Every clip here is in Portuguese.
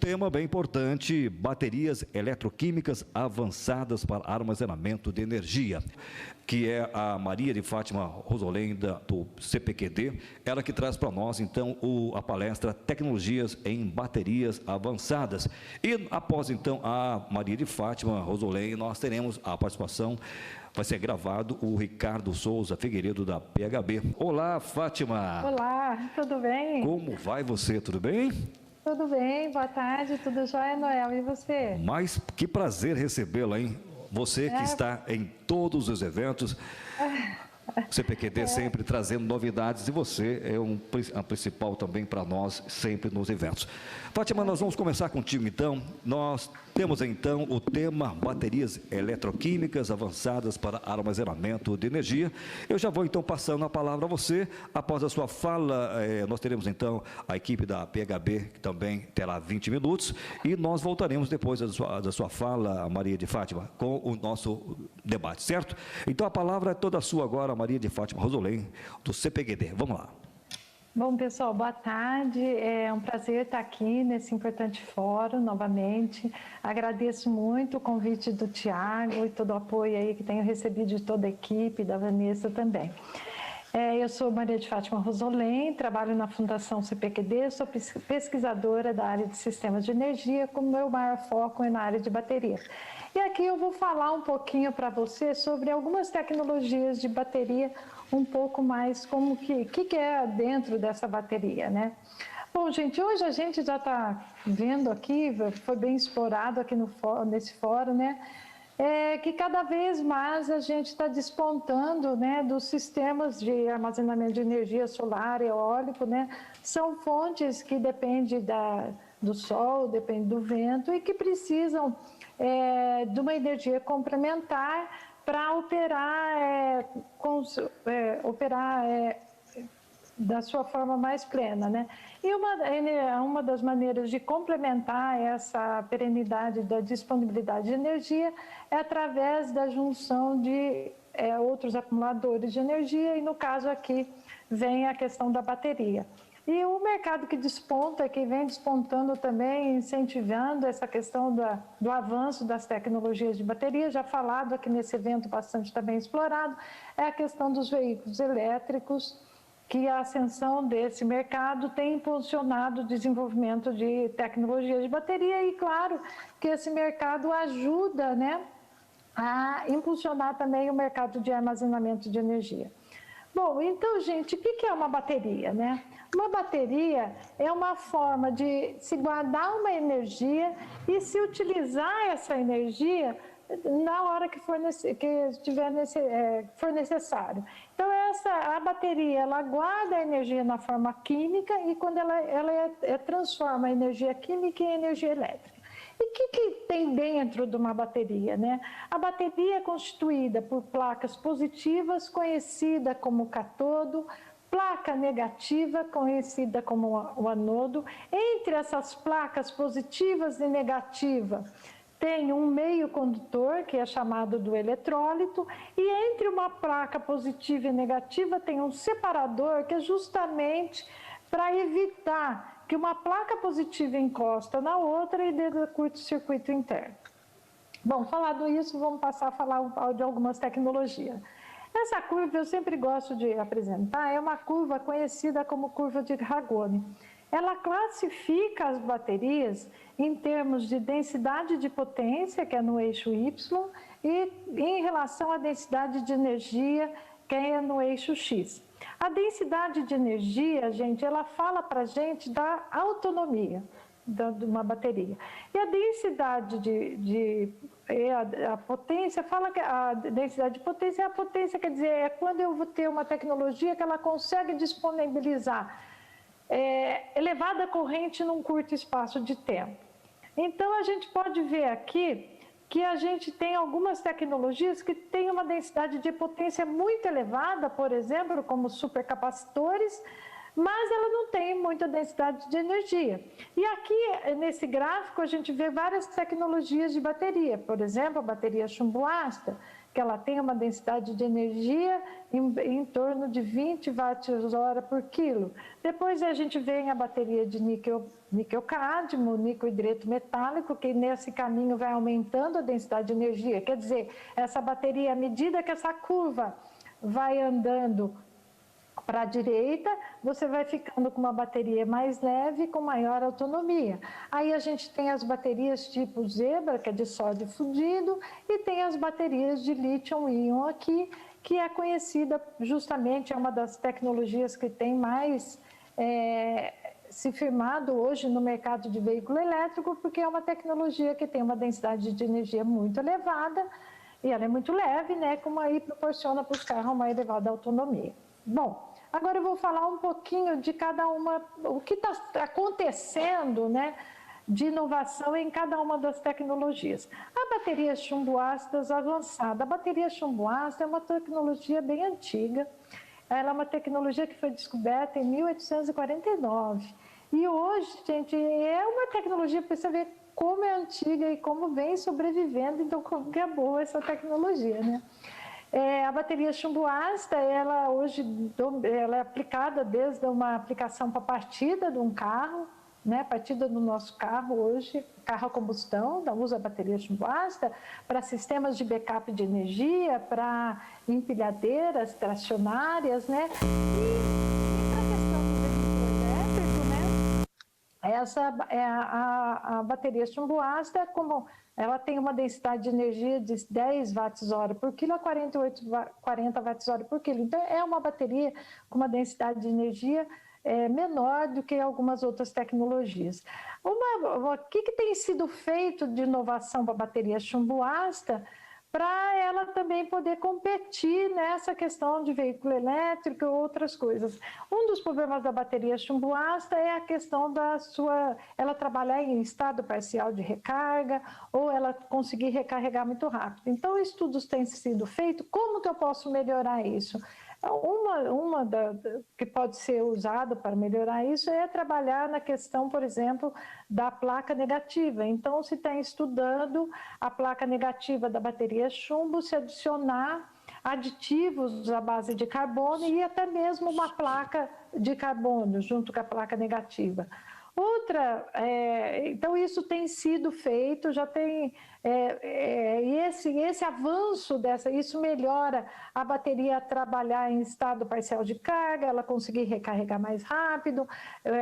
tema bem importante: baterias eletroquímicas avançadas para armazenamento de energia, que é a Maria de Fátima Rosolém, do CPQD, ela que traz para nós, então, a palestra Tecnologias em Baterias Avançadas. E após, então, a Maria de Fátima Rosolém, nós teremos a participação, vai ser gravado, o Ricardo Souza Figueiredo, da PHB. Olá, Fátima! Olá, tudo bem? Como vai você, tudo bem? Tudo bem, boa tarde, tudo jóia, Noel, e você? Mas que prazer recebê-la, hein? Você que está em todos os eventos, o CPQD sempre trazendo novidades, e você é a principal também para nós, sempre nos eventos. Fátima, nós vamos começar contigo então. Nós temos então o tema baterias eletroquímicas avançadas para armazenamento de energia. Eu já vou então passando a palavra a você. Após a sua fala, nós teremos então a equipe da PHB, que também terá 20 minutos, e nós voltaremos depois da sua fala, Maria de Fátima, com o nosso debate, certo? Então a palavra é toda sua agora, Maria de Fátima Rosolém, do CPQD. Vamos lá. Bom, pessoal, boa tarde. É um prazer estar aqui nesse importante fórum novamente. Agradeço muito o convite do Tiago e todo o apoio aí que tenho recebido de toda a equipe, da Vanessa também. Eu sou Maria de Fátima Rosolém, trabalho na Fundação CPQD, sou pesquisadora da área de sistemas de energia, com meu maior foco é na área de baterias. E aqui eu vou falar um pouquinho para você sobre algumas tecnologias de bateria, um pouco mais como que é dentro dessa bateria, né? Bom, gente, hoje a gente já está vendo aqui, foi bem explorado aqui nesse fórum, né? Que cada vez mais a gente está despontando, né, dos sistemas de armazenamento de energia solar, eólico, né? São fontes que dependem do sol, dependem do vento e que precisam de uma energia complementar para operar da sua forma mais plena, né? E uma das maneiras de complementar essa perenidade da disponibilidade de energia é através da junção de outros acumuladores de energia, e no caso aqui vem a questão da bateria. E o mercado que desponta, que vem despontando também, incentivando essa questão do avanço das tecnologias de bateria, já falado aqui nesse evento, bastante também explorado, é a questão dos veículos elétricos, que a ascensão desse mercado tem impulsionado o desenvolvimento de tecnologias de bateria, e claro que esse mercado ajuda, né, a impulsionar também o mercado de armazenamento de energia. Bom, então, gente, o que é uma bateria, né? Uma bateria é uma forma de se guardar uma energia e se utilizar essa energia na hora que for necessário. Então, a bateria, ela guarda a energia na forma química, e quando ela transforma a energia química em energia elétrica. E o que tem dentro de uma bateria, né? A bateria é constituída por placas positivas, conhecida como cátodo, placa negativa, conhecida como o anodo. Entre essas placas positivas e negativa, tem um meio condutor, que é chamado do eletrólito, e entre uma placa positiva e negativa tem um separador, que é justamente para evitar que uma placa positiva encosta na outra e dê curto-circuito interno. Bom, falado isso, vamos passar a falar de algumas tecnologias. Essa curva eu sempre gosto de apresentar, é uma curva conhecida como curva de Ragone. Ela classifica as baterias em termos de densidade de potência, que é no eixo Y, e em relação à densidade de energia, que é no eixo X. A densidade de energia, gente, ela fala para a gente da autonomia de uma bateria. E a densidade a potência, fala que a densidade de potência é a potência, quer dizer, é quando eu vou ter uma tecnologia que ela consegue disponibilizar elevada corrente num curto espaço de tempo. Então, a gente pode ver aqui que a gente tem algumas tecnologias que têm uma densidade de potência muito elevada, por exemplo, como supercapacitores, mas ela não tem muita densidade de energia. E aqui, nesse gráfico, a gente vê várias tecnologias de bateria. Por exemplo, a bateria chumbo ácido, que ela tem uma densidade de energia em torno de 20 watts-hora por quilo. Depois a gente vem a bateria de níquel-cádmio, níquel-hidreto metálico, que nesse caminho vai aumentando a densidade de energia. Quer dizer, essa bateria, à medida que essa curva vai andando para a direita, você vai ficando com uma bateria mais leve, com maior autonomia. Aí a gente tem as baterias tipo Zebra, que é de sódio fundido, e tem as baterias de lítio-íon aqui, que é conhecida justamente, é uma das tecnologias que tem mais se firmado hoje no mercado de veículo elétrico, porque é uma tecnologia que tem uma densidade de energia muito elevada, e ela é muito leve, né, como aí proporciona para os carros uma elevada autonomia. Bom, agora eu vou falar um pouquinho de cada uma, o que está acontecendo, né, de inovação em cada uma das tecnologias. A bateria chumbo-ácido avançada. A bateria chumbo-ácido é uma tecnologia bem antiga. Ela é uma tecnologia que foi descoberta em 1849. E hoje, gente, é uma tecnologia para você ver como é antiga e como vem sobrevivendo, então como que é boa essa tecnologia, né? A bateria chumbo-ácida, ela hoje ela é aplicada desde uma aplicação para a partida de um carro, né? Partida do nosso carro hoje, carro a combustão, usa a bateria chumbo-ácida para sistemas de backup de energia, para empilhadeiras tracionárias, né? E para a questão do veículo elétrico, né? Essa é a bateria chumbo-ácida, como ela tem uma densidade de energia de 10 watts-hora por quilo a 40 watts-hora por quilo. Então, é uma bateria com uma densidade de energia menor do que algumas outras tecnologias. O que tem sido feito de inovação para a bateria chumbo-ácida para ela também poder competir nessa questão de veículo elétrico e outras coisas? Um dos problemas da bateria chumbo-ácida é a questão ela trabalhar em estado parcial de recarga ou ela conseguir recarregar muito rápido. Então, estudos têm sido feitos. Como que eu posso melhorar isso? Que pode ser usada para melhorar isso é trabalhar na questão, por exemplo, da placa negativa. Então, se está estudando a placa negativa da bateria chumbo, se adicionar aditivos à base de carbono e até mesmo uma placa de carbono junto com a placa negativa. Então isso tem sido feito, já tem, esse avanço isso melhora a bateria trabalhar em estado parcial de carga, ela conseguir recarregar mais rápido,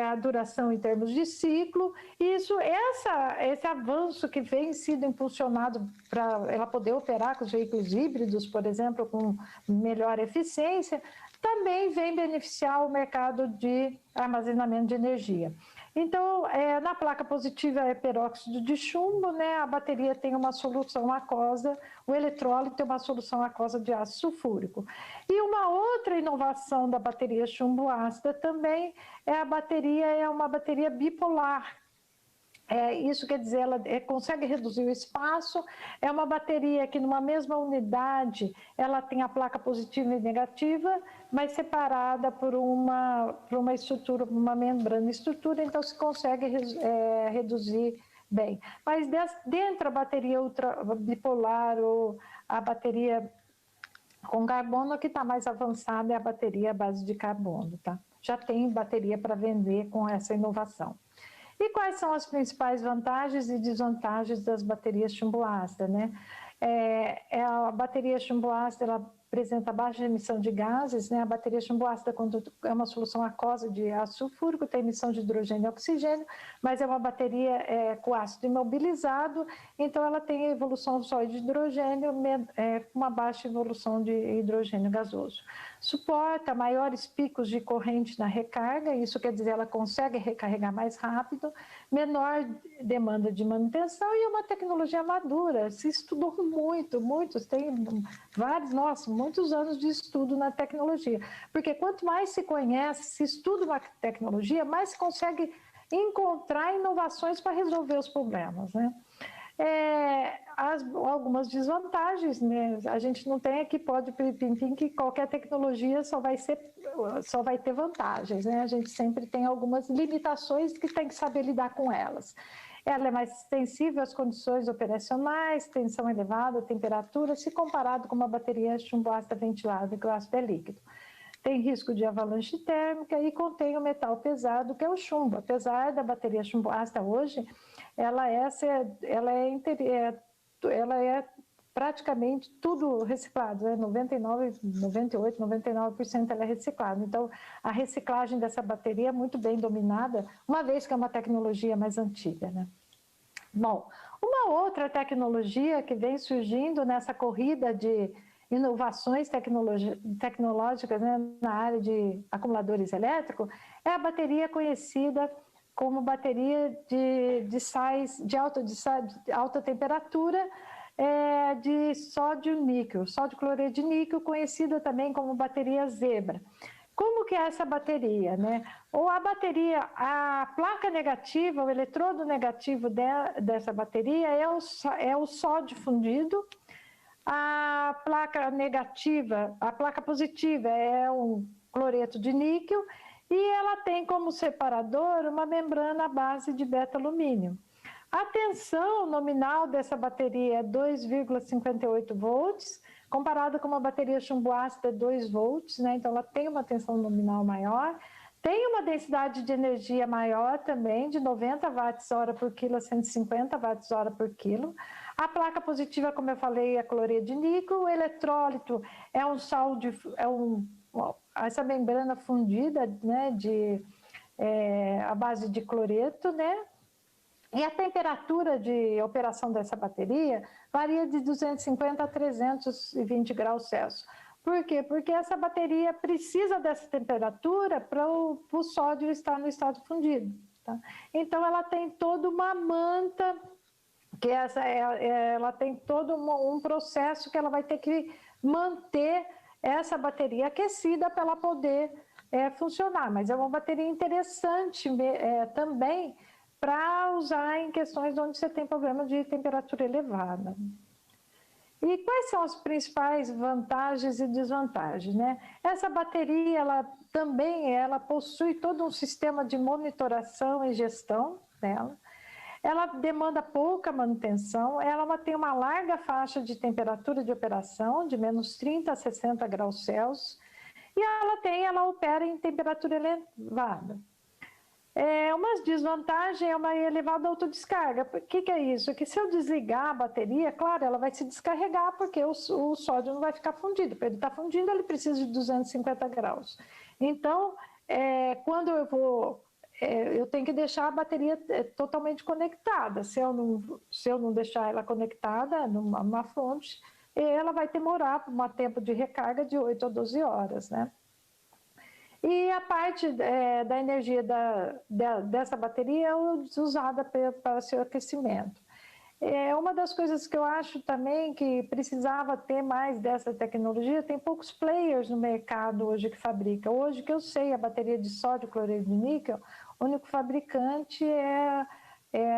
a duração em termos de ciclo, esse avanço que vem sido impulsionado para ela poder operar com os veículos híbridos, por exemplo, com melhor eficiência, também vem beneficiar o mercado de armazenamento de energia. Então, na placa positiva é peróxido de chumbo, né? A bateria tem uma solução aquosa, o eletrólito tem uma solução aquosa de ácido sulfúrico. E uma outra inovação da bateria chumbo-ácida também é uma bateria bipolar. Isso quer dizer, ela consegue reduzir o espaço, é uma bateria que numa mesma unidade ela tem a placa positiva e negativa, mas separada por uma estrutura, uma membrana estrutura, então se consegue reduzir bem. Mas dentro da bateria bipolar ou a bateria com carbono, a que está mais avançada é a bateria à base de carbono, tá? Já tem bateria para vender com essa inovação. E quais são as principais vantagens e desvantagens das baterias chumbo-ácida, né? A bateria chumbo-ácida, ela apresenta baixa emissão de gases, né? A bateria chumbo-ácida, quando é uma solução aquosa de ácido sulfúrico, tem emissão de hidrogênio e oxigênio, mas é uma bateria com ácido imobilizado, então ela tem evolução só de hidrogênio, com uma baixa evolução de hidrogênio gasoso. Suporta maiores picos de corrente na recarga, isso quer dizer, ela consegue recarregar mais rápido, menor demanda de manutenção e uma tecnologia madura. Se estudou tem muitos anos de estudo na tecnologia, porque quanto mais se conhece, se estuda uma tecnologia, mais se consegue encontrar inovações para resolver os problemas, né? Algumas desvantagens, né? A gente não tem aqui, que qualquer tecnologia só vai ter vantagens, né? A gente sempre tem algumas limitações que tem que saber lidar com elas. Ela é mais sensível às condições operacionais, tensão elevada, temperatura, se comparado com uma bateria chumbo ácido ventilada, que o ácido é líquido. Tem risco de avalanche térmica e contém o metal pesado, que é o chumbo. Apesar da bateria chumbo ácida hoje, ela é praticamente tudo reciclado, né? 98, 99% ela é reciclada. Então, a reciclagem dessa bateria é muito bem dominada, uma vez que é uma tecnologia mais antiga, né? Bom, uma outra tecnologia que vem surgindo nessa corrida de inovações tecnológicas, né, na área de acumuladores elétricos é a bateria conhecida como bateria de sais de alta temperatura, de sódio-níquel, sódio-cloreto de níquel, conhecida também como bateria Zebra. Como que é essa bateria, né? Ou a bateria, a placa negativa, o eletrodo negativo dessa bateria é o sódio fundido, a placa negativa, a placa positiva é um cloreto de níquel e ela tem como separador uma membrana à base de beta-alumínio. A tensão nominal dessa bateria é 2,58 volts, comparada com uma bateria chumbo ácido é 2 volts, né? Então ela tem uma tensão nominal maior, tem uma densidade de energia maior também, de 90 watts-hora por quilo a 150 watts-hora por quilo. A placa positiva, como eu falei, é cloreto de níquel, o eletrólito é um sal de, essa membrana fundida, né, à base de cloreto, né? E a temperatura de operação dessa bateria varia de 250 a 320 graus Celsius. Por quê? Porque essa bateria precisa dessa temperatura para o sódio estar no estado fundido. Tá? Então, ela tem toda uma manta, que ela tem todo um processo que ela vai ter que manter essa bateria aquecida para ela poder funcionar. Mas é uma bateria interessante também, para usar em questões onde você tem problema de temperatura elevada. E quais são as principais vantagens e desvantagens, né? Essa bateria, ela possui todo um sistema de monitoração e gestão dela. Ela demanda pouca manutenção, ela tem uma larga faixa de temperatura de operação, de menos 30 a 60 graus Celsius, e ela opera em temperatura elevada. Uma desvantagem é uma elevada autodescarga. O que é isso? É que se eu desligar a bateria, claro, ela vai se descarregar porque o sódio não vai ficar fundido. Para ele estar fundindo, ele precisa de 250 graus. Então, quando eu tenho que deixar a bateria totalmente conectada. Se eu não deixar ela conectada numa fonte, ela vai demorar um tempo de recarga de 8 a 12 horas, né? E a parte da energia dessa bateria é usada para seu aquecimento. Uma das coisas que eu acho também que precisava ter mais dessa tecnologia, tem poucos players no mercado hoje que fabrica. Hoje que eu sei, a bateria de sódio cloreto de níquel, o único fabricante é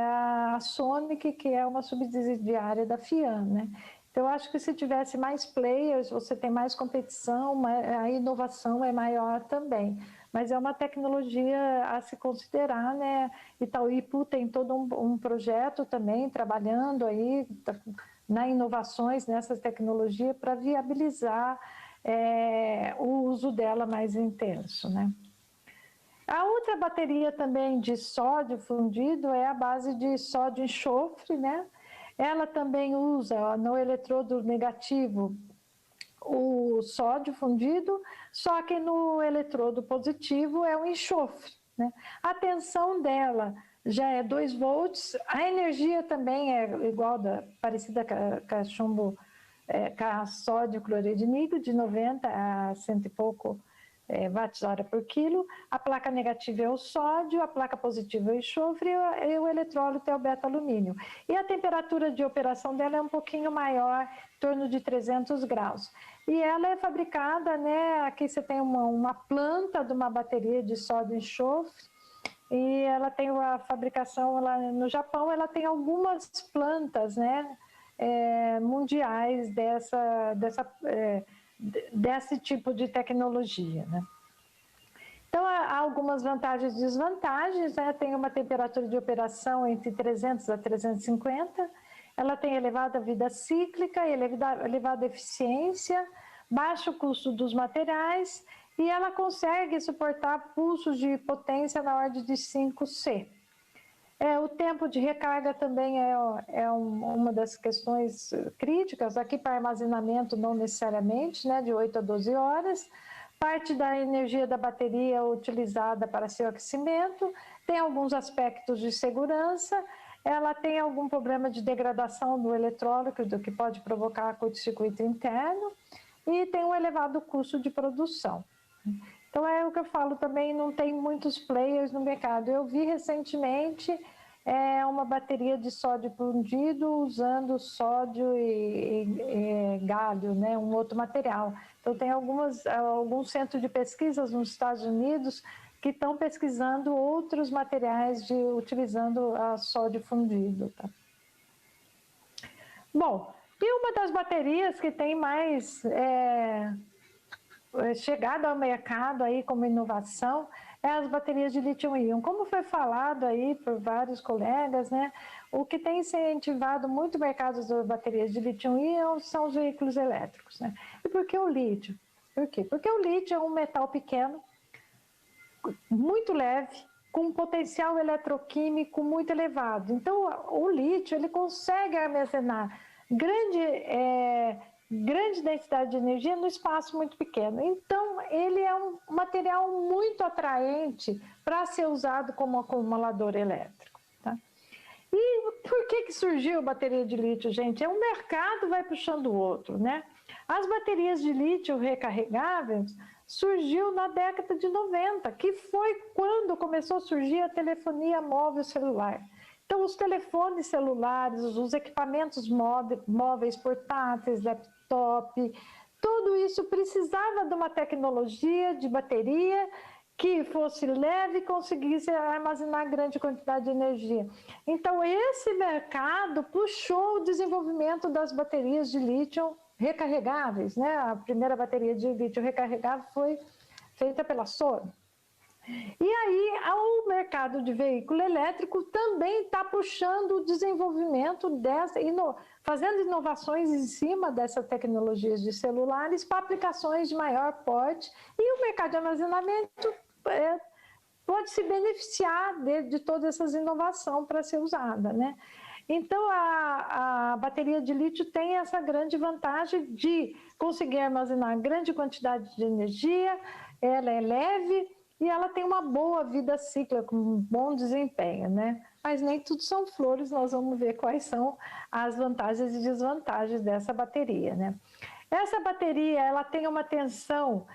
a Sonic, que é uma subsidiária da FIAM, né? Então, eu acho que se tivesse mais players, você tem mais competição, a inovação é maior também. Mas é uma tecnologia a se considerar, né? Itaipu tem todo um projeto também, trabalhando aí nas inovações nessas tecnologias para viabilizar o uso dela mais intenso, né? A outra bateria também de sódio fundido é a base de sódio e enxofre, né? Ela também usa no eletrodo negativo o sódio fundido, só que no eletrodo positivo é o enxofre, né? A tensão dela já é 2 volts, a energia também é igual, parecida com a chumbo, com a sódio cloreto de níquel, de 90 a 100 e pouco watts-hora por quilo. A placa negativa é o sódio, a placa positiva é o enxofre e o eletrólito é o beta-alumínio. E a temperatura de operação dela é um pouquinho maior, em torno de 300 graus. E ela é fabricada, né? Aqui você tem uma planta de uma bateria de sódio e enxofre, e ela tem a fabricação lá no Japão, ela tem algumas plantas, né? Mundiais desse tipo de tecnologia, né? Então, há algumas vantagens e desvantagens, né? Tem uma temperatura de operação entre 300 a 350, ela tem elevada vida cíclica, elevada eficiência, baixo custo dos materiais e ela consegue suportar pulsos de potência na ordem de 5C. O tempo de recarga também é uma das questões críticas, aqui para armazenamento não necessariamente, né, de 8 a 12 horas. Parte da energia da bateria é utilizada para seu aquecimento, tem alguns aspectos de segurança, ela tem algum problema de degradação do eletrólito, do que pode provocar curto-circuito interno, e tem um elevado custo de produção. Então, é o que eu falo também, não tem muitos players no mercado. Eu vi recentemente uma bateria de sódio fundido usando sódio e galho, né, um outro material. Então, tem alguns centros de pesquisas nos Estados Unidos que estão pesquisando outros materiais utilizando a sódio fundido. Tá? Bom, e uma das baterias que tem mais chegada ao mercado aí como inovação é as baterias de lítio-íon. Como foi falado aí por vários colegas, né, o que tem incentivado muito o mercado das baterias de lítio-íon são os veículos elétricos. Né? E por que o lítio? Por quê? Porque o lítio é um metal pequeno, muito leve, com um potencial eletroquímico muito elevado. Então, o lítio ele consegue armazenar grande densidade de energia no espaço muito pequeno. Então, ele é um material muito atraente para ser usado como acumulador elétrico. Tá? E por que surgiu a bateria de lítio, gente? Um mercado vai puxando o outro, né? As baterias de lítio recarregáveis surgiu na década de 90, que foi quando começou a surgir a telefonia móvel celular. Então, os telefones celulares, os equipamentos móveis, portáteis, laptop, tudo isso precisava de uma tecnologia de bateria que fosse leve e conseguisse armazenar grande quantidade de energia. Então, esse mercado puxou o desenvolvimento das baterias de lítio recarregáveis, né? A primeira bateria de lítio recarregável foi feita pela Sony. E aí, o mercado de veículo elétrico também está puxando o desenvolvimento fazendo inovações em cima dessas tecnologias de celulares para aplicações de maior porte, e o mercado de armazenamento pode se beneficiar de todas essas inovações para ser usada, né? Então, a bateria de lítio tem essa grande vantagem de conseguir armazenar grande quantidade de energia, ela é leve e ela tem uma boa vida cíclica, com um bom desempenho, né? Mas nem tudo são flores, nós vamos ver quais são as vantagens e desvantagens dessa bateria, né? Essa bateria, ela tem uma tensão,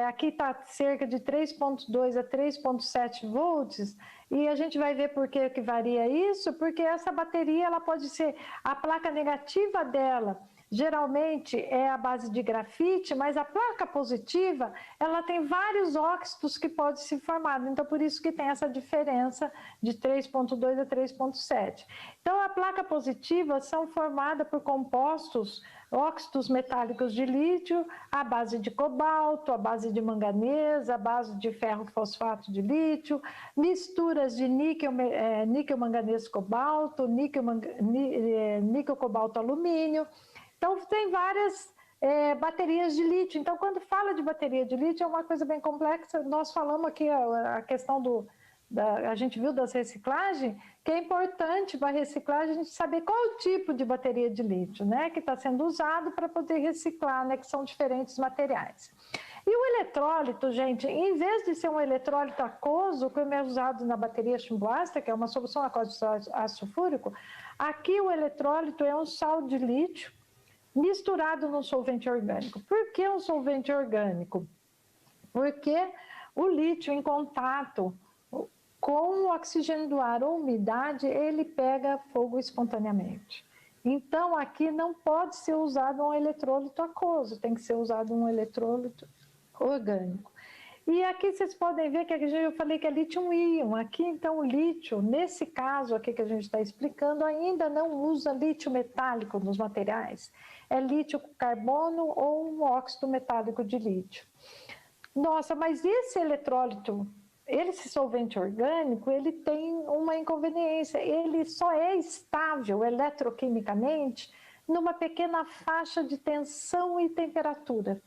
aqui está cerca de 3,2 a 3,7 volts, e a gente vai ver por que varia isso, porque essa bateria, ela pode ser, a placa negativa dela, geralmente é a base de grafite, mas a placa positiva, ela tem vários óxidos que podem se formar, então por isso que tem essa diferença de 3,2 a 3,7. Então a placa positiva são formadas por compostos, óxidos metálicos de lítio, a base de cobalto, a base de manganês, a base de ferro fosfato de lítio, misturas de níquel, manganês, cobalto, níquel, cobalto, alumínio. Então, tem várias baterias de lítio. Então, quando fala de bateria de lítio, é uma coisa bem complexa. Nós falamos aqui a questão a gente viu das reciclagens, que é importante para a reciclagem a gente saber qual é o tipo de bateria de lítio, né, que está sendo usado para poder reciclar, né, que são diferentes materiais. E o eletrólito, gente, em vez de ser um eletrólito aquoso, como é usado na bateria chumboácida, que é uma solução aquosa de ácido sulfúrico, aqui o eletrólito é um sal de lítio misturado num solvente orgânico. Por que um solvente orgânico? Porque o lítio em contato com o oxigênio do ar ou umidade, ele pega fogo espontaneamente. Então, aqui não pode ser usado um eletrólito aquoso, tem que ser usado um eletrólito orgânico. E aqui vocês podem ver que eu falei que é lítio-íon. Aqui, então, o lítio, nesse caso aqui que a gente está explicando, ainda não usa lítio metálico nos materiais. É lítio com carbono ou um óxido metálico de lítio. Nossa, mas esse eletrólito, esse solvente orgânico, ele tem uma inconveniência. Ele só é estável eletroquimicamente numa pequena faixa de tensão e temperatura.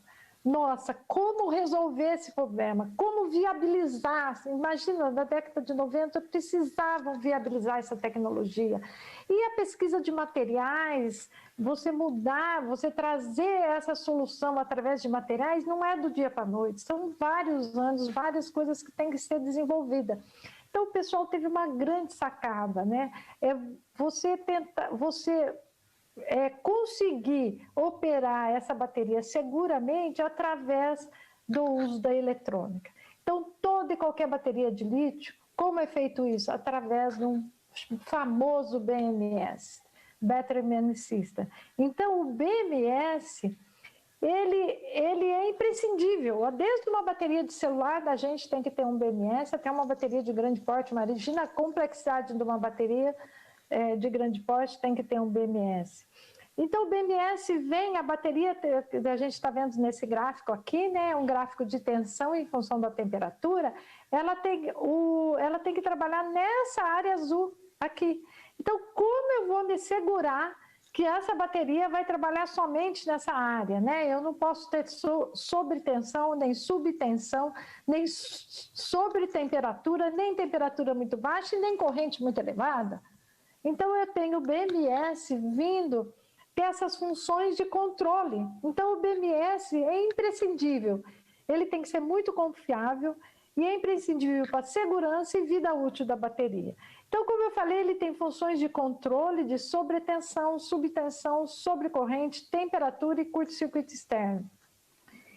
Nossa, como resolver esse problema? Como viabilizar? Imagina, na década de 90 precisavam viabilizar essa tecnologia. E a pesquisa de materiais, você mudar, você trazer essa solução através de materiais, não é do dia para a noite, são vários anos, várias coisas que têm que ser desenvolvidas. Então, o pessoal teve uma grande sacada, né? Conseguir operar essa bateria seguramente através do uso da eletrônica. Então, toda e qualquer bateria de lítio, como é feito isso? Através de um famoso BMS, Battery Management System. Então, o BMS, ele é imprescindível. Desde uma bateria de celular, da gente tem que ter um BMS, até uma bateria de grande porte. Imagina a complexidade de uma bateria de grande porte, tem que ter um BMS. Então, o BMS vem, a bateria, a gente está vendo nesse gráfico aqui, né, um gráfico de tensão em função da temperatura, ela tem que trabalhar nessa área azul aqui. Então, como eu vou me segurar que essa bateria vai trabalhar somente nessa área, né? Eu não posso ter sobretensão, nem subtensão, nem sobretemperatura, nem temperatura muito baixa e nem corrente muito elevada. Então, eu tenho o BMS vindo ter essas funções de controle. Então, o BMS é imprescindível. Ele tem que ser muito confiável e é imprescindível para a segurança e vida útil da bateria. Então, como eu falei, ele tem funções de controle de sobretensão, subtensão, sobrecorrente, temperatura e curto-circuito externo.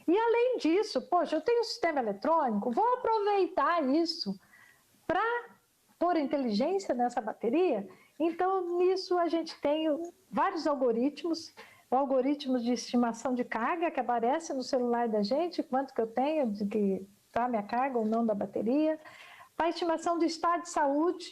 E, além disso, poxa, eu tenho um sistema eletrônico, vou aproveitar isso para pôr inteligência nessa bateria. Então, nisso a gente tem vários algoritmos, algoritmos de estimação de carga que aparece no celular da gente, quanto que eu tenho, de que está a minha carga ou não da bateria, a estimação do estado de saúde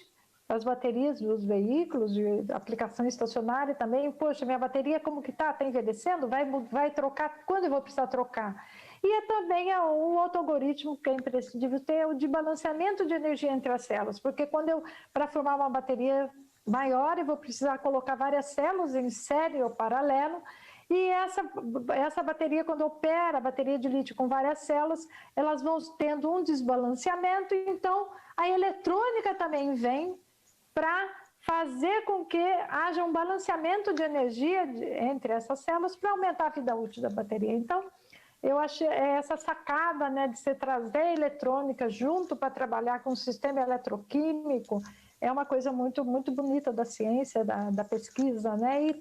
das baterias dos veículos, de aplicação estacionária também. Poxa, minha bateria como que está envelhecendo? Vai trocar? Quando eu vou precisar trocar? E também um outro algoritmo que é imprescindível ter, o de balanceamento de energia entre as células, porque para formar uma bateria maior, eu vou precisar colocar várias células em série ou paralelo, e essa bateria, quando opera, a bateria de lítio com várias células, elas vão tendo um desbalanceamento, então a eletrônica também vem para fazer com que haja um balanceamento de energia entre essas células para aumentar a vida útil da bateria. Então, eu acho essa sacada, né, de você trazer a eletrônica junto para trabalhar com o sistema eletroquímico, é uma coisa muito, muito bonita da ciência, da pesquisa, né? E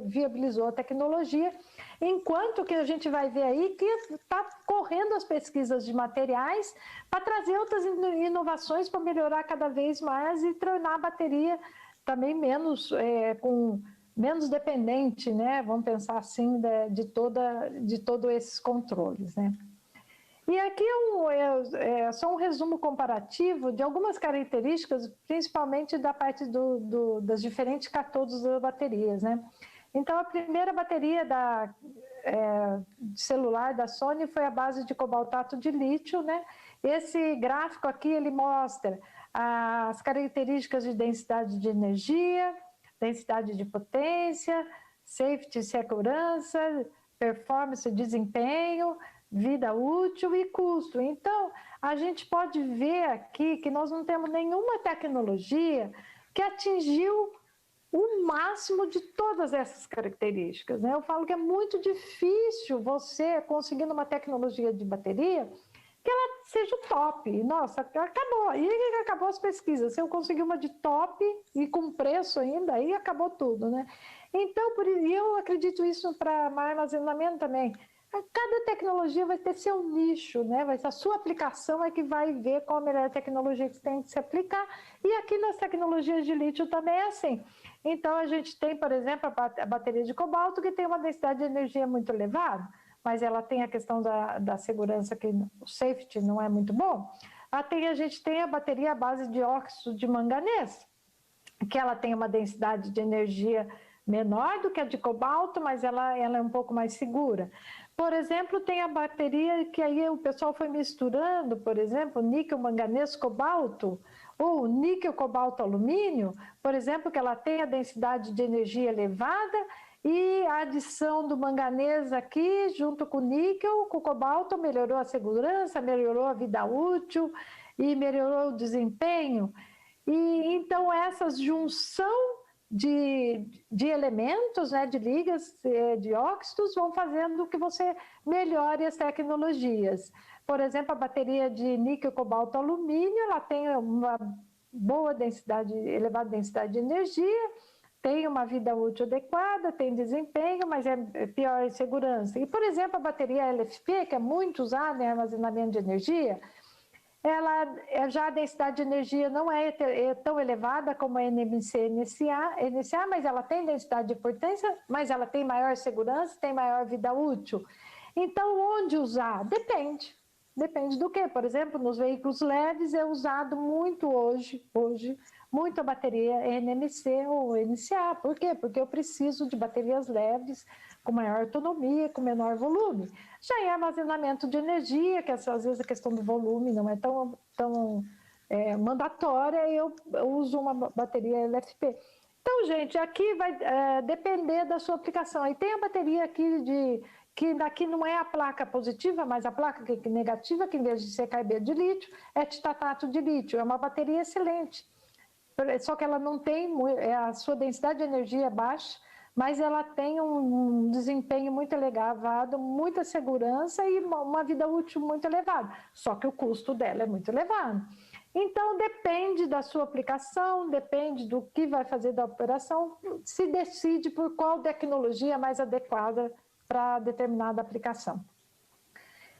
viabilizou a tecnologia, enquanto que a gente vai ver aí que está correndo as pesquisas de materiais para trazer outras inovações para melhorar cada vez mais e tornar a bateria também menos dependente, né? Vamos pensar assim, de todos esses controles, né? E aqui é só um resumo comparativo de algumas características, principalmente da parte das diferentes cátodos das baterias, né? Então, a primeira bateria celular da Sony foi a base de cobaltato de lítio, né? Esse gráfico aqui, ele mostra as características de densidade de energia, densidade de potência, safety, segurança, performance, desempenho, vida útil e custo. Então, a gente pode ver aqui que nós não temos nenhuma tecnologia que atingiu o máximo de todas essas características, né? Eu falo que é muito difícil você conseguir uma tecnologia de bateria que ela seja o top. Nossa, acabou. E acabou as pesquisas. Se eu conseguir uma de top e com preço ainda, aí acabou tudo, né? Então, eu acredito isso para armazenamento também. Cada tecnologia vai ter seu nicho, né? A sua aplicação é que vai ver qual a melhor tecnologia que tem que se aplicar. E aqui nas tecnologias de lítio também é assim. Então, a gente tem, por exemplo, a bateria de cobalto, que tem uma densidade de energia muito elevada, mas ela tem a questão da segurança, que o safety não é muito bom. A gente tem a bateria à base de óxido de manganês, que ela tem uma densidade de energia menor do que a de cobalto, mas ela é um pouco mais segura. Por exemplo, tem a bateria que aí o pessoal foi misturando, por exemplo, níquel, manganês, cobalto, ou níquel, cobalto, alumínio, por exemplo, que ela tem a densidade de energia elevada e a adição do manganês aqui, junto com o níquel, com o cobalto, melhorou a segurança, melhorou a vida útil e melhorou o desempenho. E então, essa junção de elementos, né, de ligas, de óxidos, vão fazendo que você melhore as tecnologias. Por exemplo, a bateria de níquel, cobalto, alumínio, ela tem uma boa densidade, elevada densidade de energia, tem uma vida útil adequada, tem desempenho, mas é pior em segurança. E, por exemplo, a bateria LFP, que é muito usada em armazenamento de energia, ela já a densidade de energia não é tão elevada como a NMC-NCA, mas ela tem densidade de potência, mas ela tem maior segurança, tem maior vida útil. Então, onde usar? Depende. Depende do quê? Por exemplo, nos veículos leves é usado muito hoje muito a bateria NMC ou NCA. Por quê? Porque eu preciso de baterias leves, com maior autonomia, com menor volume. Já em armazenamento de energia, que às vezes a questão do volume não é tão mandatória, eu uso uma bateria LFP. Então, gente, aqui vai depender da sua aplicação. E tem a bateria aqui que daqui não é a placa positiva, mas a placa negativa, que em vez de ser CAIB de lítio, é titanato de lítio. É uma bateria excelente. Só que ela não tem, a sua densidade de energia é baixa, mas ela tem um desempenho muito elevado, muita segurança e uma vida útil muito elevada. Só que o custo dela é muito elevado. Então, depende da sua aplicação, depende do que vai fazer da operação, se decide por qual tecnologia é mais adequada para determinada aplicação.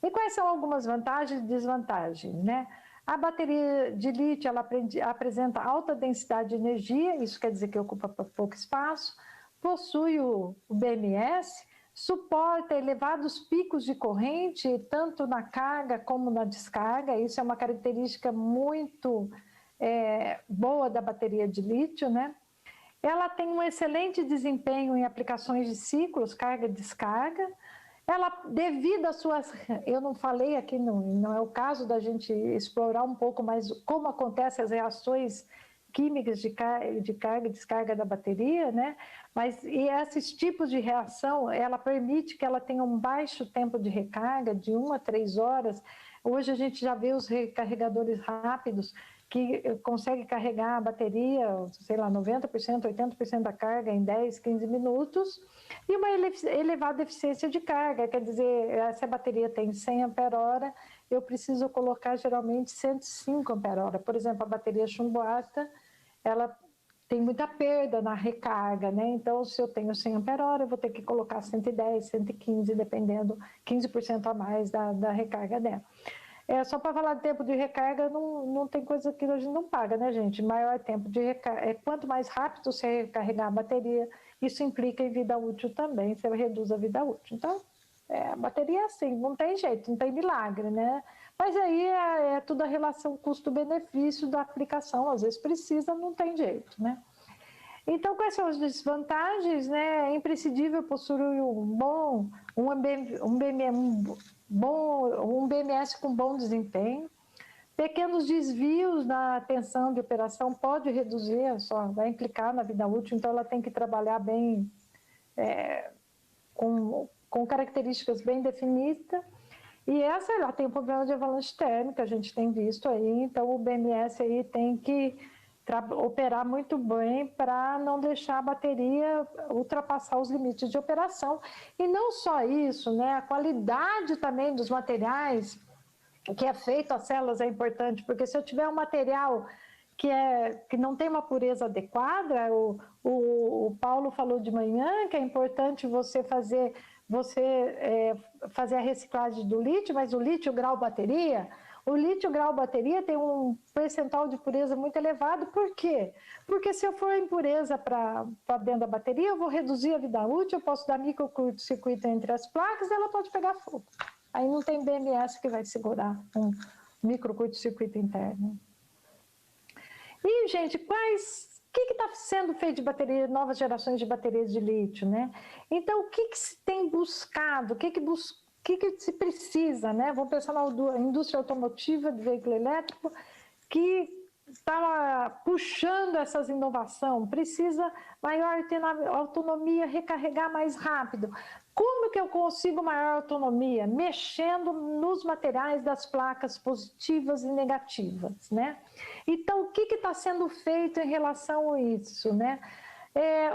E quais são algumas vantagens e desvantagens, né? A bateria de lítio ela apresenta alta densidade de energia, isso quer dizer que ocupa pouco espaço, possui o BMS, suporta elevados picos de corrente, tanto na carga como na descarga, isso é uma característica muito boa da bateria de lítio, né? Ela tem um excelente desempenho em aplicações de ciclos, carga e descarga. Ela, devido às suas... Eu não falei aqui, não é o caso da gente explorar um pouco mais como acontecem as reações químicas de carga e descarga da bateria, né? Mas e esses tipos de reação, ela permite que ela tenha um baixo tempo de recarga, de 1 a 3 horas. Hoje a gente já vê os recarregadores rápidos que conseguem carregar a bateria, sei lá, 90%, 80% da carga em 10, 15 minutos, e uma elevada eficiência de carga, quer dizer, se a bateria tem 100 ampere-hora, eu preciso colocar geralmente 105 ampere-hora. Por exemplo, a bateria chumbo ácido, ela tem muita perda na recarga, né? Então, se eu tenho 100 ampere-hora, eu vou ter que colocar 110, 115, dependendo, 15% a mais da recarga dela. Só para falar de tempo de recarga, não tem coisa que a gente não paga, né, gente? Maior tempo de recarga, quanto mais rápido você recarregar a bateria, isso implica em vida útil também, você reduz a vida útil. Então, a bateria é assim, não tem jeito, não tem milagre, né? Mas aí é tudo a relação custo-benefício da aplicação, às vezes precisa, não tem jeito, né? Então, quais são as desvantagens, né? É imprescindível possuir um BMS com bom desempenho. Pequenos desvios na tensão de operação pode reduzir, vai implicar na vida útil, então ela tem que trabalhar bem, com características bem definidas. E ela tem um problema de avalanche térmica, a gente tem visto aí, então o BMS aí tem que operar muito bem para não deixar a bateria ultrapassar os limites de operação. E não só isso, né? A qualidade também dos materiais que é feito às células é importante, porque se eu tiver um material que não tem uma pureza adequada, o Paulo falou de manhã que é importante você fazer a reciclagem do lítio, mas o lítio grau bateria... O lítio grau bateria tem um percentual de pureza muito elevado. Por quê? Porque se eu for impureza para dentro da bateria, eu vou reduzir a vida útil, eu posso dar micro-curto-circuito entre as placas e ela pode pegar fogo. Aí não tem BMS que vai segurar um micro-curto-circuito interno. E, gente, quais que está sendo feito de bateria, novas gerações de baterias de lítio, né? Então, o que se tem buscado, o que se precisa, né? Vamos pensar na indústria automotiva de veículo elétrico, que está puxando essas inovações, precisa maior autonomia, recarregar mais rápido. Como que eu consigo maior autonomia? Mexendo nos materiais das placas positivas e negativas, né? Então, o que está sendo feito em relação a isso, né?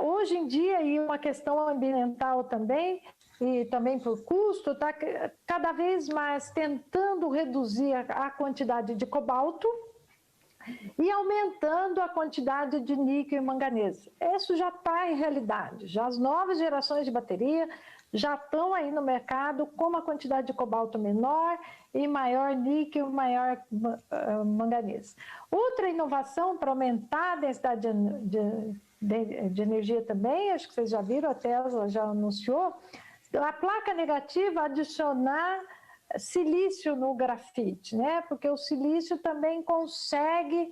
Hoje em dia, e uma questão ambiental também, e também por custo, está cada vez mais tentando reduzir a quantidade de cobalto e aumentando a quantidade de níquel e manganês. Isso já está em realidade, já as novas gerações de bateria já estão aí no mercado com uma quantidade de cobalto menor e maior níquel, maior manganês. Outra inovação para aumentar a densidade de energia também, acho que vocês já viram, a Tesla já anunciou, a placa negativa adicionar silício no grafite, né? Porque o silício também consegue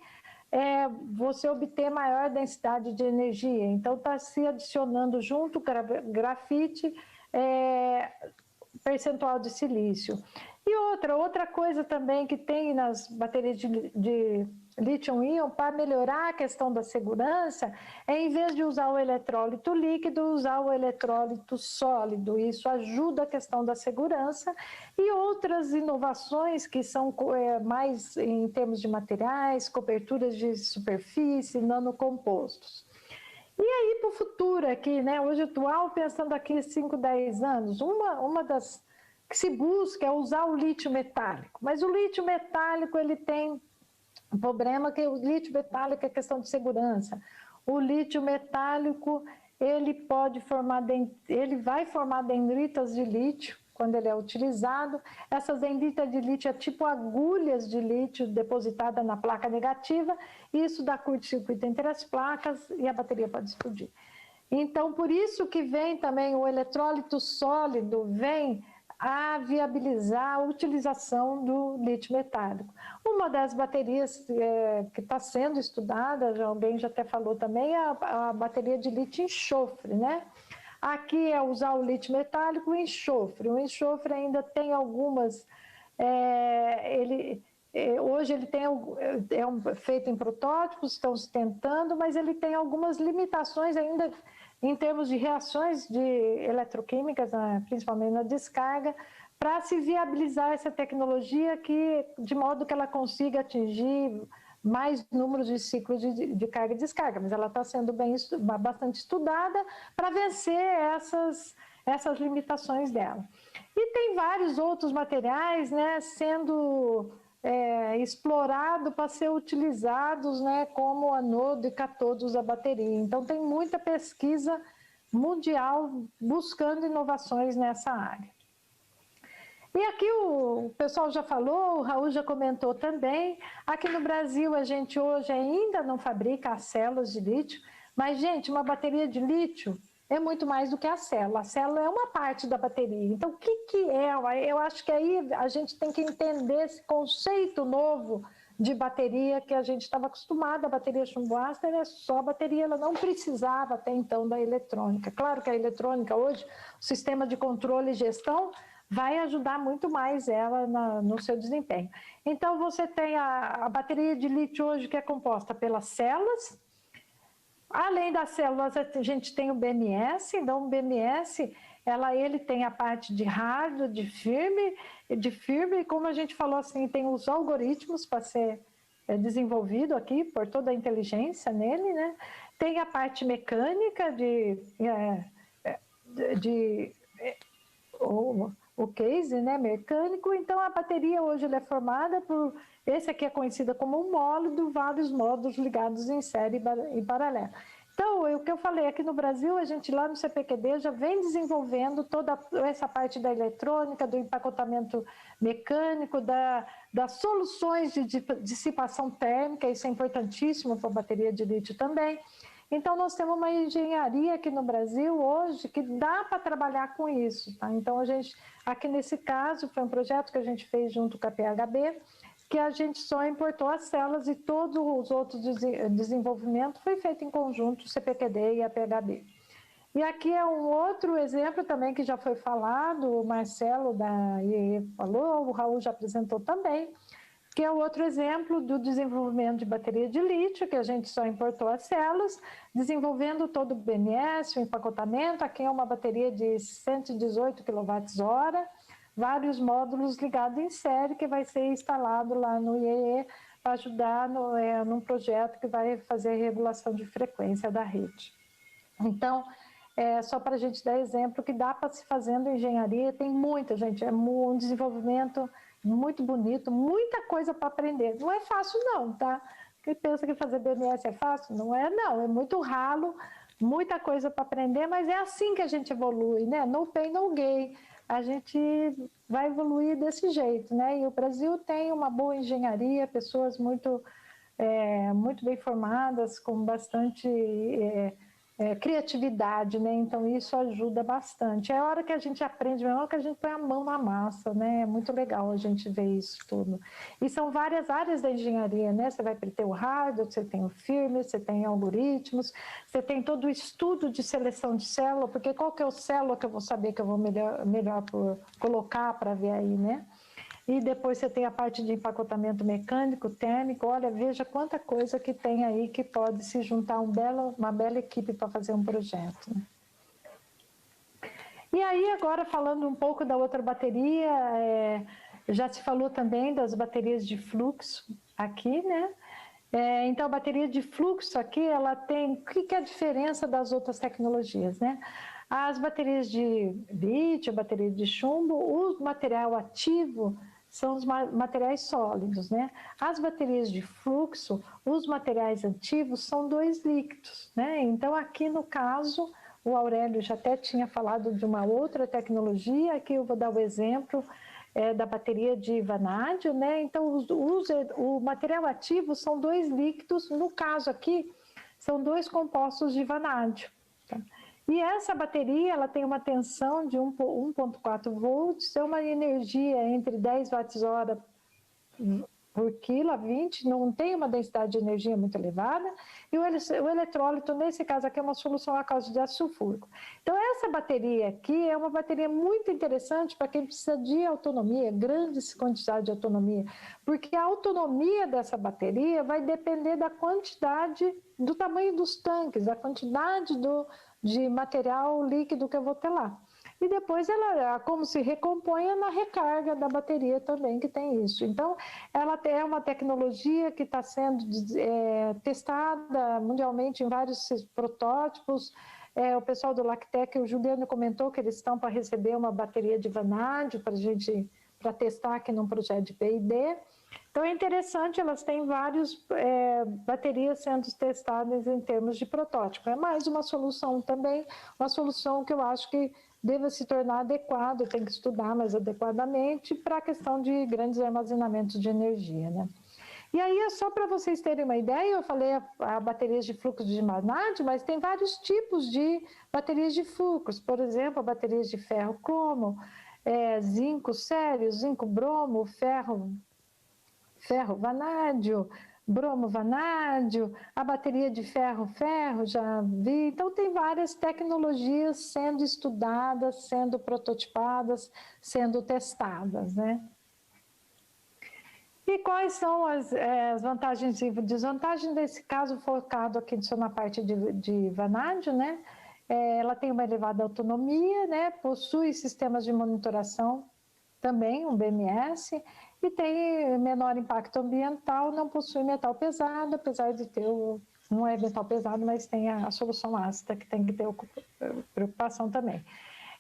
você obter maior densidade de energia. Então, está se adicionando junto grafite, percentual de silício. E outra coisa também que tem nas baterias de lítio-íon para melhorar a questão da segurança em vez de usar o eletrólito líquido, usar o eletrólito sólido. Isso ajuda a questão da segurança e outras inovações que são mais em termos de materiais, coberturas de superfície, nanocompostos. E aí, para o futuro aqui, né? Hoje atual, pensando aqui 5, 10 anos, uma das que se busca é usar o lítio metálico. Mas o lítio metálico, ele tem um problema que o lítio metálico é questão de segurança. O lítio metálico, ele vai formar dendritas de lítio quando ele é utilizado. Essas dendritas de lítio é tipo agulhas de lítio depositadas na placa negativa, e isso dá curto-circuito entre as placas e a bateria pode explodir. Então, por isso que vem também o eletrólito sólido, vem a viabilizar a utilização do lítio metálico. Uma das baterias que está sendo estudada, alguém já até falou também, é a bateria de lítio enxofre, né? Aqui é usar o lítio metálico e o enxofre. O enxofre ainda tem algumas... hoje ele tem, feito em protótipos, estão se tentando, mas ele tem algumas limitações ainda em termos de reações eletroquímicas, principalmente na descarga, para se viabilizar essa tecnologia de modo que ela consiga atingir mais números de ciclos de carga e descarga, mas ela está sendo bastante estudada para vencer essas limitações dela. E tem vários outros materiais, né, sendo explorado para ser utilizados, né, como anodo e catodos da bateria. Então tem muita pesquisa mundial buscando inovações nessa área. E aqui o pessoal já falou, o Raul já comentou também, aqui no Brasil a gente hoje ainda não fabrica as células de lítio, mas, gente, uma bateria de lítio é muito mais do que a célula. A célula é uma parte da bateria. Então, o que é? Eu acho que aí a gente tem que entender esse conceito novo de bateria que a gente estava acostumado. A bateria chumbo-ácido é só bateria, ela não precisava até então da eletrônica. Claro que a eletrônica hoje, o sistema de controle e gestão, vai ajudar muito mais ela no seu desempenho. Então, você tem a bateria de lítio hoje que é composta pelas células. Além das células, a gente tem o BMS. Então, o BMS, ele tem a parte de hardware, de firmware, e como a gente falou assim, tem os algoritmos para ser desenvolvido aqui, por toda a inteligência nele, né? Tem a parte mecânica o case, né, mecânico. Então a bateria hoje ela é formada por, esse aqui é conhecida como um módulo, vários módulos ligados em série e paralelo. Então, o que eu falei aqui no Brasil, a gente lá no CPQD já vem desenvolvendo toda essa parte da eletrônica, do empacotamento mecânico, das soluções de dissipação térmica, isso é importantíssimo para a bateria de lítio também. Então, nós temos uma engenharia aqui no Brasil hoje que dá para trabalhar com isso. Tá? Então, aqui nesse caso, foi um projeto que a gente fez junto com a PHB, que a gente só importou as células e todos os outros desenvolvimento foi feito em conjunto, CPQD e a PHB. E aqui é um outro exemplo também que já foi falado, o Marcelo da IEE falou, o Raul já apresentou também, que é outro exemplo do desenvolvimento de bateria de lítio, que a gente só importou as células, desenvolvendo todo o BMS, o empacotamento. Aqui é uma bateria de 118 kWh, vários módulos ligados em série, que vai ser instalado lá no IEE para ajudar num projeto que vai fazer a regulação de frequência da rede. Então, só para a gente dar exemplo que dá para se fazendo engenharia, tem muita gente, é um desenvolvimento muito bonito, muita coisa para aprender. Não é fácil não, tá? Quem pensa que fazer BMS é fácil? Não, é muito ralo, muita coisa para aprender, mas é assim que a gente evolui, né? No pain, no gain. A gente vai evoluir desse jeito, né? E o Brasil tem uma boa engenharia, pessoas muito bem formadas, com bastante criatividade, né? Então isso ajuda bastante. É a hora que a gente aprende, é a hora que a gente põe a mão na massa, né? É muito legal a gente ver isso tudo. E são várias áreas da engenharia, né? Você vai ter o hardware, você tem o firmware, você tem algoritmos, você tem todo o estudo de seleção de célula, porque qual que é o célula que eu vou saber que eu vou melhor colocar para ver aí, né? E depois você tem a parte de empacotamento mecânico, térmico. Olha, veja quanta coisa que tem aí que pode se juntar uma bela equipe para fazer um projeto. E aí, agora falando um pouco da outra bateria, já se falou também das baterias de fluxo aqui, né? Então, a bateria de fluxo aqui, ela tem... O que é a diferença das outras tecnologias, né? As baterias de lítio, a bateria de chumbo, o material ativo são os materiais sólidos, né? As baterias de fluxo, os materiais ativos são dois líquidos, né? Então, aqui no caso, o Aurélio já até tinha falado de uma outra tecnologia, aqui eu vou dar o exemplo da bateria de vanádio, né? Então, o material ativo são dois líquidos, no caso aqui, são dois compostos de vanádio, tá? E essa bateria, ela tem uma tensão de 1,4 volts, é uma energia entre 10 watts-hora por quilo a 20, não tem uma densidade de energia muito elevada, e o eletrólito, nesse caso aqui, é uma solução a causa de ácido sulfúrico. Então, essa bateria aqui é uma bateria muito interessante para quem precisa de autonomia, grandes quantidades de autonomia, porque a autonomia dessa bateria vai depender da quantidade, do tamanho dos tanques, da quantidade de material líquido que eu vou ter lá. E depois ela, como se recompõe na recarga da bateria também, que tem isso. Então, ela é uma tecnologia que está sendo testada mundialmente em vários protótipos. O pessoal do Lactec, o Juliano comentou que eles estão para receber uma bateria de vanádio para testar aqui num projeto de P&D. Então, é interessante, elas têm várias baterias sendo testadas em termos de protótipo. É mais uma solução também, uma solução que eu acho que deva se tornar adequada, tem que estudar mais adequadamente para a questão de grandes armazenamentos de energia, né? E aí, só para vocês terem uma ideia, eu falei a baterias de fluxo de vanádio, mas tem vários tipos de baterias de fluxo. Por exemplo, a baterias de ferro cromo, zinco sério, zinco bromo, ferro vanádio, bromo vanádio, a bateria de ferro, já vi. Então, tem várias tecnologias sendo estudadas, sendo prototipadas, sendo testadas, né? E quais são as vantagens e desvantagens? Nesse caso, focado aqui só na parte de vanádio, né? Ela tem uma elevada autonomia, né? Possui sistemas de monitoração, também um BMS, e tem menor impacto ambiental, não possui metal pesado, apesar de ter, não é metal pesado, mas tem a solução ácida, que tem que ter preocupação também.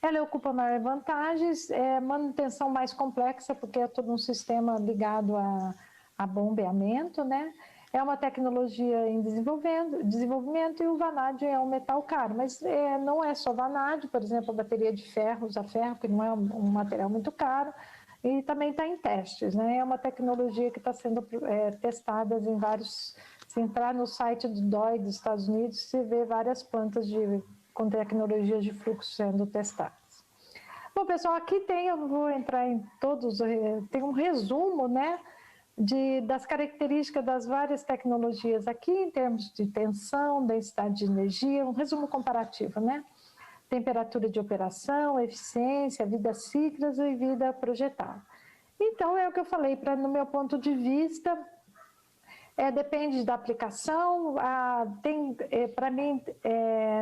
Ela ocupa maiores vantagens, manutenção mais complexa, porque é todo um sistema ligado a bombeamento, né? É uma tecnologia em desenvolvimento e o vanádio é um metal caro, mas não é só vanádio, por exemplo, a bateria de ferro, usa ferro, que não é um material muito caro, e também está em testes, né? É uma tecnologia que está sendo testada em vários... Se entrar no site do DOE dos Estados Unidos, você vê várias plantas com tecnologias de fluxo sendo testadas. Bom, pessoal, aqui eu não vou entrar em todos, tem um resumo, né? das características das várias tecnologias aqui, em termos de tensão, densidade de energia, um resumo comparativo, né? Temperatura de operação, eficiência, vida cíclica e vida projetada. Então, é o que eu falei, no meu ponto de vista, depende da aplicação, para mim,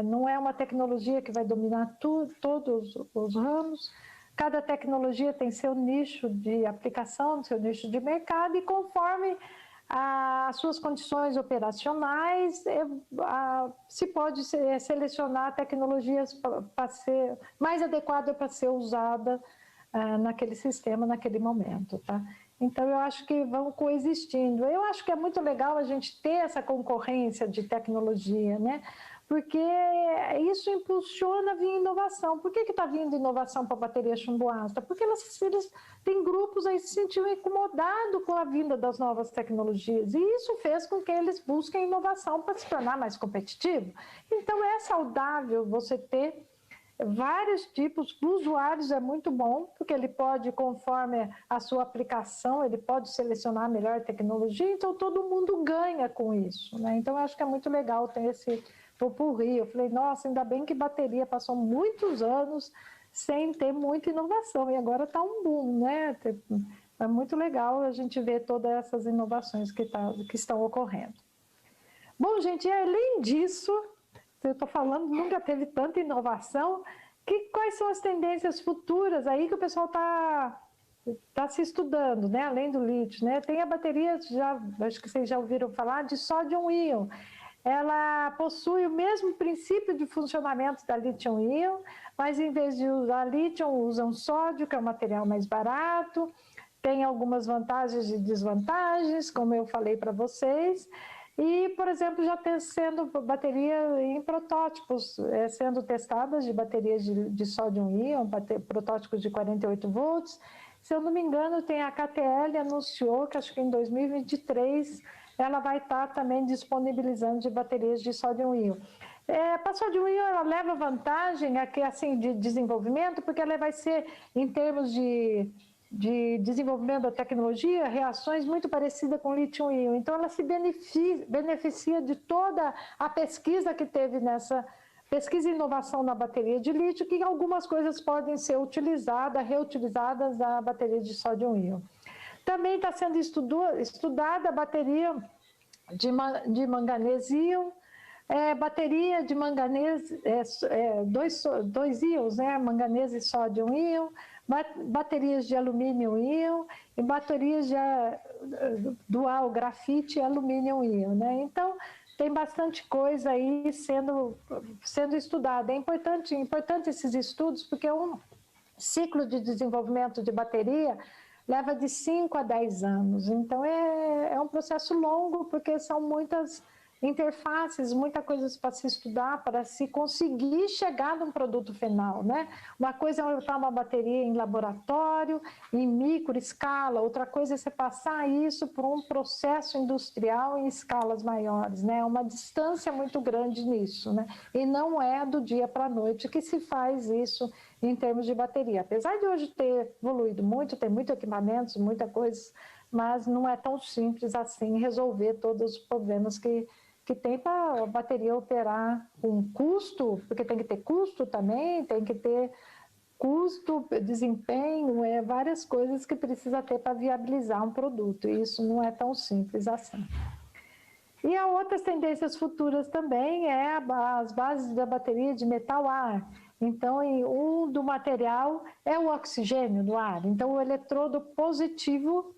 não é uma tecnologia que vai dominar todos os ramos. Cada tecnologia tem seu nicho de aplicação, seu nicho de mercado, e conforme as suas condições operacionais, se pode selecionar tecnologias para ser mais adequada para ser usada naquele sistema, naquele momento, tá? Então, eu acho que vão coexistindo. Eu acho que é muito legal a gente ter essa concorrência de tecnologia, né? Porque isso impulsiona a vir inovação. Por que está vindo inovação para a bateria chumbo ácido? Porque eles têm grupos aí que se sentiam incomodados com a vinda das novas tecnologias. E isso fez com que eles busquem inovação para se tornar mais competitivo. Então, é saudável você ter vários tipos. Para os usuários é muito bom, porque ele pode, conforme a sua aplicação, ele pode selecionar a melhor tecnologia, então todo mundo ganha com isso, né? Então, eu acho que é muito legal ter esse popurrí. Eu falei, nossa, ainda bem que bateria passou muitos anos sem ter muita inovação, e agora está um boom, né? É muito legal a gente ver todas essas inovações que estão ocorrendo. Bom, gente, além disso, eu estou falando, nunca teve tanta inovação. Quais são as tendências futuras aí que o pessoal está se estudando, né? Além do lítio, né? Tem a bateria, acho que vocês já ouviram falar, de sódio-íon. Ela possui o mesmo princípio de funcionamento da lítio-íon, mas em vez de usar lítio, usam sódio, que é um material mais barato. Tem algumas vantagens e desvantagens, como eu falei para vocês. E, por exemplo, já está sendo bateria em protótipos, sendo testadas de baterias de sódio-íon, protótipos de 48 volts. Se eu não me engano, tem a KTL anunciou que acho que em 2023 ela vai estar também disponibilizando de baterias de sódio-íon. Para sódio-íon, ela leva vantagem aqui, assim, de desenvolvimento, porque ela vai ser, em termos de desenvolvimento da tecnologia, reações muito parecidas com lítio-íon. Então, ela se beneficia de toda a pesquisa que teve nessa pesquisa e inovação na bateria de lítio, que algumas coisas podem ser reutilizadas na bateria de sódio-íon. Também está sendo estudada a bateria de manganês-íon, bateria de manganês, dois íons, né? Manganês e sódio-íon, baterias de alumínio-íon e baterias de dual grafite e alumínio-íon, né? Então, tem bastante coisa aí sendo estudada. É importante esses estudos, porque um ciclo de desenvolvimento de bateria leva de 5 a 10 anos. Então, é um processo longo, porque são muitas interfaces, muitas coisas para se estudar, para se conseguir chegar num produto final, né? Uma coisa é botar uma bateria em laboratório, em micro escala, outra coisa é você passar isso por um processo industrial em escalas maiores, né? Uma distância muito grande nisso, né? E não é do dia para a noite que se faz isso em termos de bateria. Apesar de hoje ter evoluído muito, tem muitos equipamentos, muita coisa, mas não é tão simples assim resolver todos os problemas que tem para a bateria operar com custo, porque tem que ter custo também, tem que ter custo, desempenho, várias coisas que precisa ter para viabilizar um produto, e isso não é tão simples assim. E há outras tendências futuras também, as bases da bateria de metal-ar. Então, do material é o oxigênio do ar. Então, o eletrodo positivo,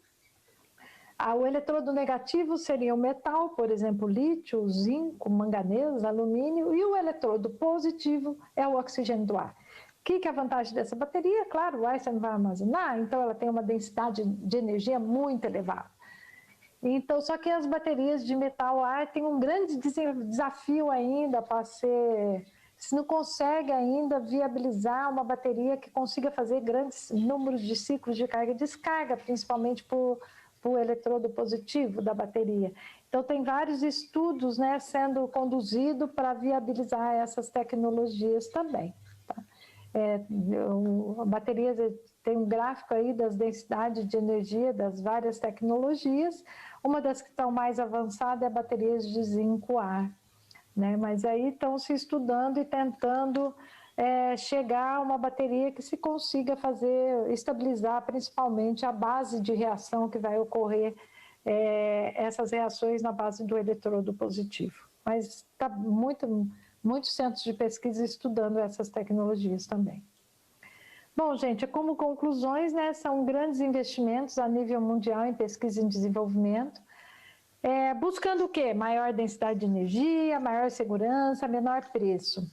o eletrodo negativo seria o metal, por exemplo, lítio, zinco, manganês, alumínio, e o eletrodo positivo é o oxigênio do ar. O que é a vantagem dessa bateria? Claro, o ar você não vai armazenar, então ela tem uma densidade de energia muito elevada. Então, só que as baterias de metal-ar têm um grande desafio ainda para ser... Se não consegue ainda viabilizar uma bateria que consiga fazer grandes números de ciclos de carga e descarga, principalmente por o eletrodo positivo da bateria. Então, tem vários estudos, sendo conduzidos para viabilizar essas tecnologias também. Tá? A bateria tem um gráfico aí das densidades de energia das várias tecnologias. Uma das que estão mais avançadas é a bateria de zinco-ar, né? Mas aí estão se estudando e tentando chegar a uma bateria que se consiga estabilizar principalmente a base de reação que vai ocorrer, essas reações na base do eletrodo positivo. Mas está muitos centros de pesquisa estudando essas tecnologias também. Bom, gente, como conclusões, né, são grandes investimentos a nível mundial em pesquisa e desenvolvimento, buscando o quê? Maior densidade de energia, maior segurança, menor preço.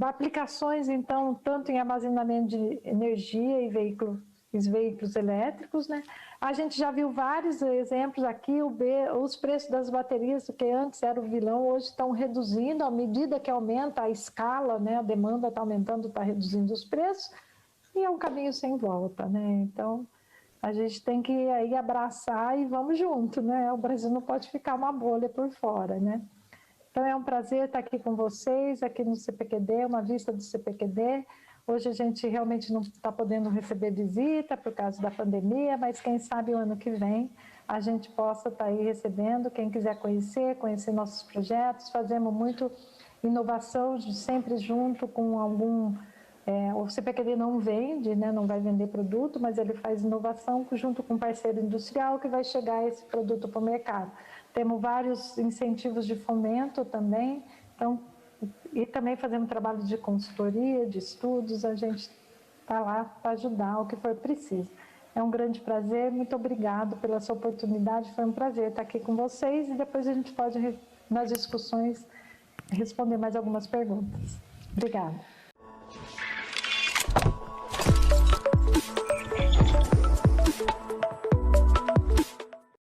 Aplicações, então, tanto em armazenamento de energia e veículos elétricos, né? A gente já viu vários exemplos aqui, os preços das baterias, que antes era o vilão, hoje estão reduzindo, à medida que aumenta a escala, né? A demanda está aumentando, está reduzindo os preços, e é um caminho sem volta, né? Então, a gente tem que aí abraçar e vamos junto, né? O Brasil não pode ficar uma bolha por fora, né? Então, é um prazer estar aqui com vocês, aqui no CPQD, uma vista do CPQD. Hoje a gente realmente não está podendo receber visita por causa da pandemia, mas quem sabe o ano que vem a gente possa estar aí recebendo. Quem quiser conhecer nossos projetos, fazemos muito inovação, sempre junto com algum... o CPQD não vende, né, não vai vender produto, mas ele faz inovação junto com um parceiro industrial que vai chegar esse produto para o mercado. Temos vários incentivos de fomento também, então, e também fazemos trabalho de consultoria, de estudos, a gente está lá para ajudar o que for preciso. É um grande prazer, muito obrigado pela sua oportunidade, foi um prazer estar aqui com vocês e depois a gente pode, nas discussões, responder mais algumas perguntas. Obrigada.